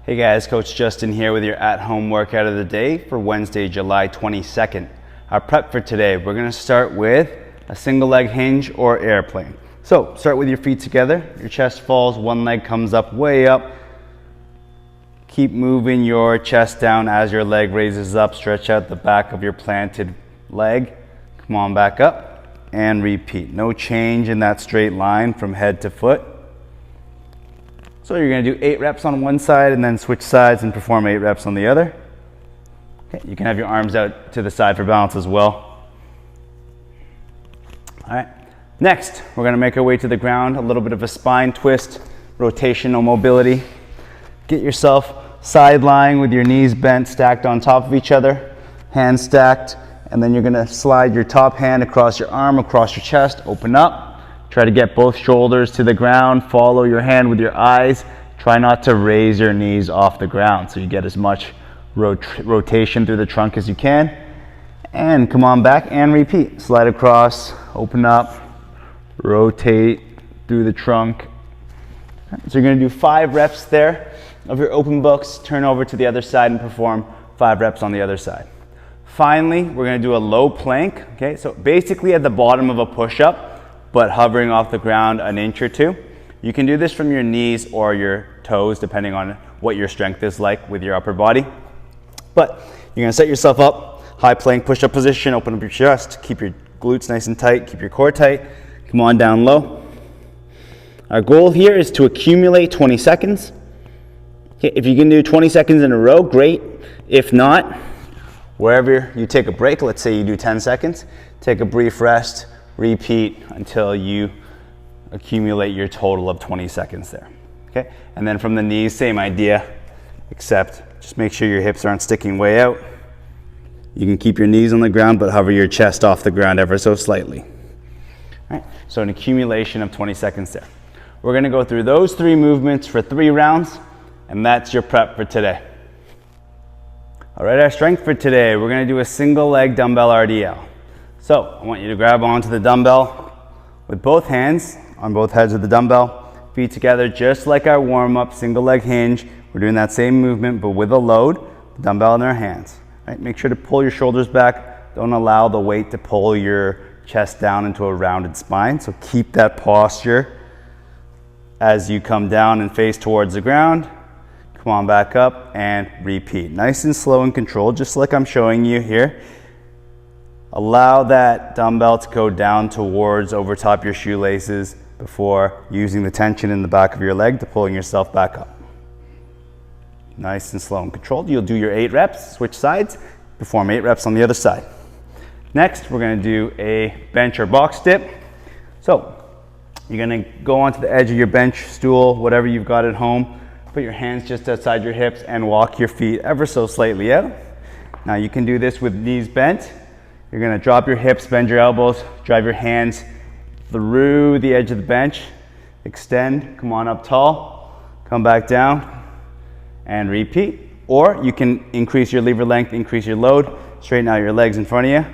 Hey guys, Coach Justin here with your at-home workout of the day for Wednesday, July 22nd. Our prep for today, we're going to start with a single leg hinge or airplane. So start with your feet together, your chest falls, one leg comes up, way up. Keep moving your chest down as your leg raises up, stretch out the back of your planted leg. Come on back up and repeat. No change in that straight line from head to foot. So you're going to do 8 reps on one side and then switch sides and perform 8 reps on the other. Okay, you can have your arms out to the side for balance as well. All right, next we're going to make our way to the ground, a little bit of a spine twist, rotational mobility. Get yourself side lying with your knees bent, stacked on top of each other, hands stacked, and then you're going to slide your top hand across your arm, across your chest, open up. Try to get both shoulders to the ground, follow your hand with your eyes. Try not to raise your knees off the ground so you get as much rotation through the trunk as you can. And come on back and repeat. Slide across, open up, rotate through the trunk. So you're going to do 5 reps there of your open books, turn over to the other side and perform 5 reps on the other side. Finally, we're going to do a low plank. Okay, so basically at the bottom of a push-up, but hovering off the ground an inch or two. You can do this from your knees or your toes, depending on what your strength is like with your upper body. But you're gonna set yourself up, high plank push-up position, open up your chest, keep your glutes nice and tight, keep your core tight. Come on down low. Our goal here is to accumulate 20 seconds. Okay, if you can do 20 seconds in a row, great. If not, wherever you take a break, let's say you do 10 seconds, take a brief rest, repeat until you accumulate your total of 20 seconds there. Okay, and then from the knees, same idea, except just make sure your hips aren't sticking way out. You can keep your knees on the ground, but hover your chest off the ground ever so slightly. All right, so an accumulation of 20 seconds there. We're gonna go through those 3 movements for 3 rounds, and that's your prep for today. All right, our strength for today, we're gonna do a single leg dumbbell RDL. So I want you to grab onto the dumbbell with both hands on both heads of the dumbbell, feet together, just like our warm-up single leg hinge. We're doing that same movement, but with a load, the dumbbell in our hands. Right? Make sure to pull your shoulders back. Don't allow the weight to pull your chest down into a rounded spine. So keep that posture as you come down and face towards the ground. Come on back up and repeat. Nice and slow and controlled, just like I'm showing you here. Allow that dumbbell to go down towards over top your shoelaces before using the tension in the back of your leg to pulling yourself back up. Nice and slow and controlled. You'll do your 8 reps, switch sides, perform 8 reps on the other side. Next, we're going to do a bench or box dip. So you're going to go onto the edge of your bench, stool, whatever you've got at home. Put your hands just outside your hips and walk your feet ever so slightly out. Now you can do this with knees bent. You're going to drop your hips, bend your elbows, drive your hands through the edge of the bench, extend, come on up tall, come back down, and repeat. Or you can increase your lever length, increase your load, straighten out your legs in front of you,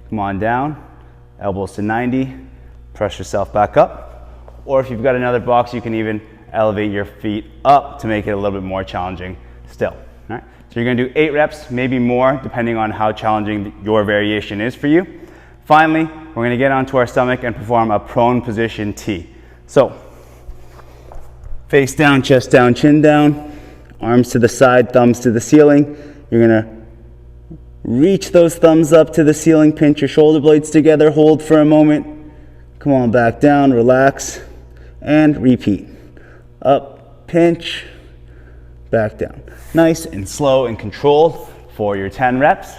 come on down, elbows to 90, press yourself back up. Or if you've got another box, you can even elevate your feet up to make it a little bit more challenging still. All right? So you're going to do 8 reps, maybe more, depending on how challenging your variation is for you. Finally, we're going to get onto our stomach and perform a prone position T. So, face down, chest down, chin down, arms to the side, thumbs to the ceiling. You're going to reach those thumbs up to the ceiling, pinch your shoulder blades together, hold for a moment. Come on back down, relax, and repeat. Up, pinch, back down. Nice and slow and controlled for your 10 reps.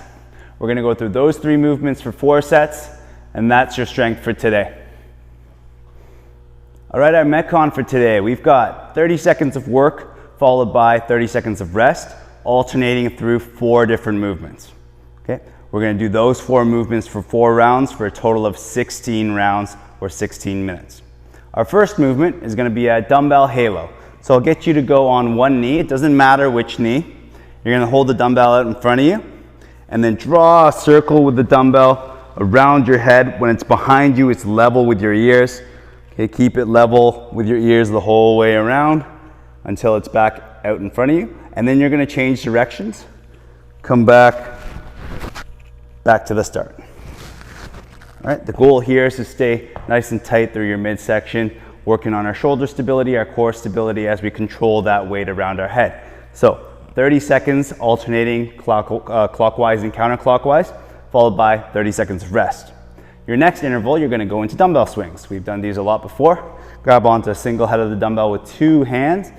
We're going to go through those 3 movements for 4 sets, and that's your strength for today. All right, our Metcon for today, we've got 30 seconds of work followed by 30 seconds of rest, alternating through 4 different movements. Okay, we're going to do those 4 movements for 4 rounds for a total of 16 rounds or 16 minutes. Our first movement is going to be a dumbbell halo. So I'll get you to go on one knee. It doesn't matter which knee. You're going to hold the dumbbell out in front of you and then draw a circle with the dumbbell around your head. When it's behind you, it's level with your ears. Okay, keep it level with your ears the whole way around until it's back out in front of you, and then you're gonna change directions. Come back to the start. All right, the goal here is to stay nice and tight through your midsection, working on our shoulder stability, our core stability as we control that weight around our head. So 30 seconds alternating clockwise and counterclockwise, followed by 30 seconds of rest. Your next interval, you're gonna go into dumbbell swings. We've done these a lot before. Grab onto a single head of the dumbbell with 2 hands,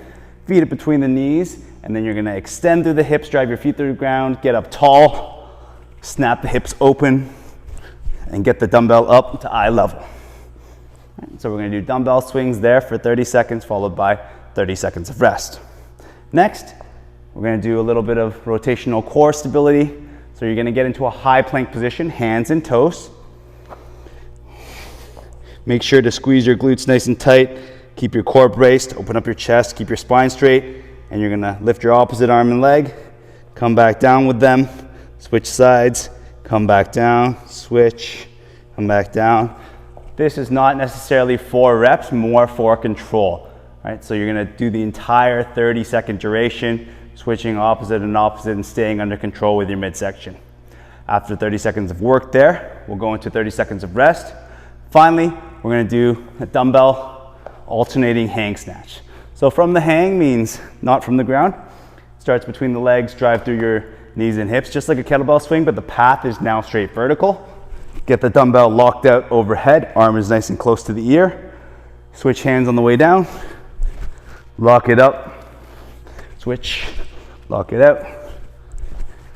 feet it between the knees, and then you're gonna extend through the hips, drive your feet through the ground, get up tall, snap the hips open, and get the dumbbell up to eye level. So we're gonna do dumbbell swings there for 30 seconds, followed by 30 seconds of rest. Next, we're gonna do a little bit of rotational core stability. So you're gonna get into a high plank position, hands and toes. Make sure to squeeze your glutes nice and tight. Keep your core braced, open up your chest, keep your spine straight, and you're gonna lift your opposite arm and leg, come back down with them, switch sides, come back down, switch, come back down. This is not necessarily 4 reps, more for control, right? So you're gonna do the entire 30-second duration, switching opposite and opposite and staying under control with your midsection. After 30 seconds of work there, we'll go into 30 seconds of rest. Finally, we're gonna do a dumbbell alternating hang snatch. So from the hang means not from the ground. Starts between the legs, drive through your knees and hips, just like a kettlebell swing, but the path is now straight vertical. Get the dumbbell locked out overhead, arm is nice and close to the ear. Switch hands on the way down, lock it up, switch, lock it out,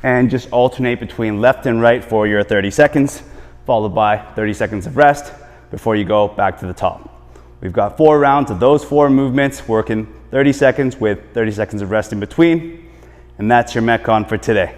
and just alternate between left and right for your 30 seconds, followed by 30 seconds of rest before you go back to the top. We've got 4 rounds of those 4 movements, working 30 seconds with 30 seconds of rest in between. And that's your Metcon for today.